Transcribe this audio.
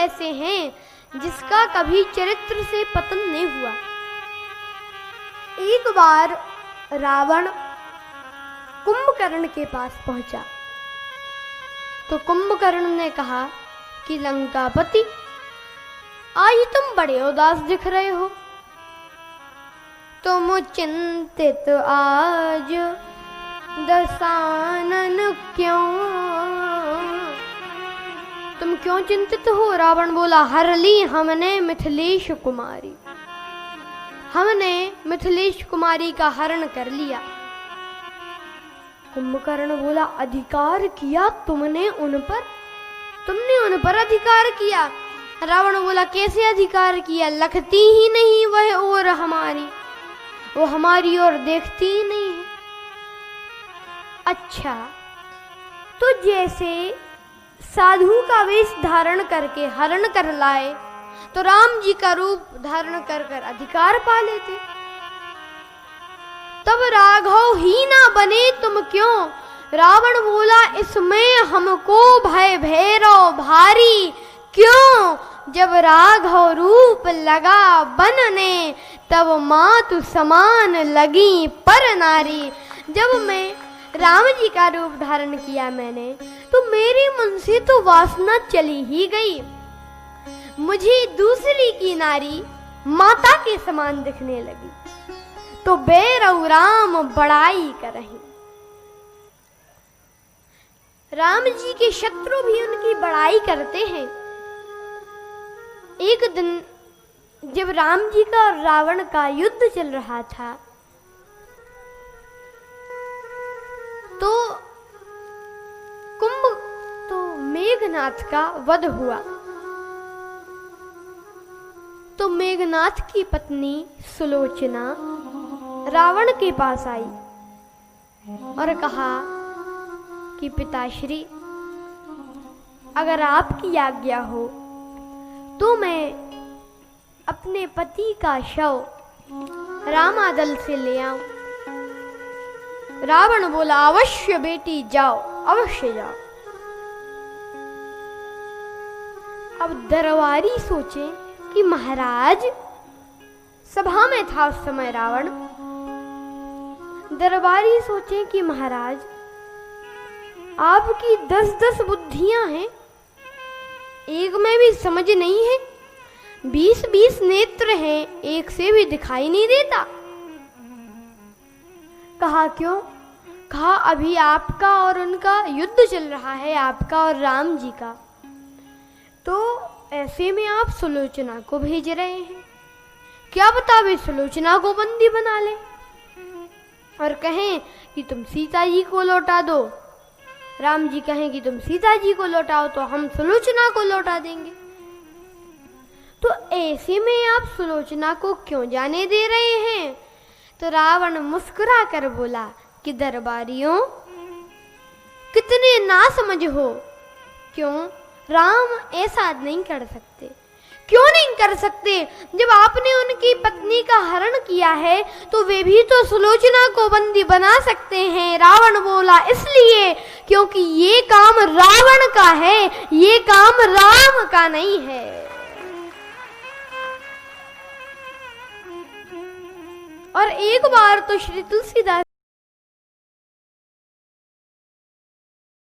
ऐसे हैं जिसका कभी चरित्र से पतन नहीं हुआ। एक बार रावण कुंभकर्ण के पास पहुंचा तो कुंभकर्ण ने कहा कि लंकापति, आज तुम बड़े उदास दिख रहे हो। तुम चिंतित आज दशानन क्यों? तुम क्यों चिंतित हो? रावण बोला, हर ली हमने मिथिलेश कुमारी, हमने मिथिलेश कुमारी का हरण कर लिया। कुंभकर्ण बोला, अधिकार किया तुमने उन पर? तुमने उन पर अधिकार किया? रावण बोला, कैसे अधिकार किया? लखती ही नहीं वह और हमारी, वो हमारी ओर देखती ही नहीं है। अच्छा, तो जैसे साधु का वेश धारण करके हरण कर लाए तो राम जी का रूप धारण कर कर अधिकार पा लेते। तब राघव ही ना बने तुम क्यों? रावण बोला, इसमें हमको भय भैरव भारी क्यों? जब राघव रूप लगा बनने तब मातु समान लगी पर नारी। जब मैं राम जी का रूप धारण किया मैंने तो मेरे मन से तो वासना चली ही गई। मुझे दूसरी की नारी माता के समान दिखने लगी तो बैरव राम बड़ाई करहीं। राम जी के शत्रु भी उनकी बड़ाई करते हैं। एक दिन जब राम जी का और रावण का युद्ध चल रहा था तो मेघनाथ का वध हुआ। तो मेघनाथ की पत्नी सुलोचना रावण के पास आई और कहा कि पिताश्री, अगर आपकी आज्ञा हो तो मैं अपने पति का शव रामादल से ले आऊं। रावण बोला, अवश्य बेटी जाओ, अवश्य जाओ। अब दरबारी सोचे कि महाराज, सभा में था उस समय रावण, दरबारी सोचे कि महाराज आपकी 10-10 बुद्धियां हैं, एक में भी समझ नहीं है, 20-20 नेत्र हैं, एक से भी दिखाई नहीं देता। कहा क्यों? कहा अभी आपका और उनका युद्ध चल रहा है, आपका और राम जी का, तो ऐसे में आप सुलोचना को भेज रहे हैं, क्या बता वे सुलोचना को बंदी बना ले और कहें कि तुम सीता जी को लौटा दो। राम जी कहें कि तुम सीता जी को लौटाओ तो हम सुलोचना को लौटा देंगे। तो ऐसे में आप सुलोचना को क्यों जाने दे रहे हैं? तो रावण मुस्कुरा कर बोला कि दरबारियों, कितने ना समझ हो। क्यों? राम ऐसा नहीं कर सकते। क्यों नहीं कर सकते? जब आपने उनकी पत्नी का हरण किया है तो वे भी तो सुलोचना को बंदी बना सकते हैं। रावण बोला, इसलिए क्योंकि ये काम रावण का है, ये काम राम का नहीं है। और एक बार तो श्री तुलसीदास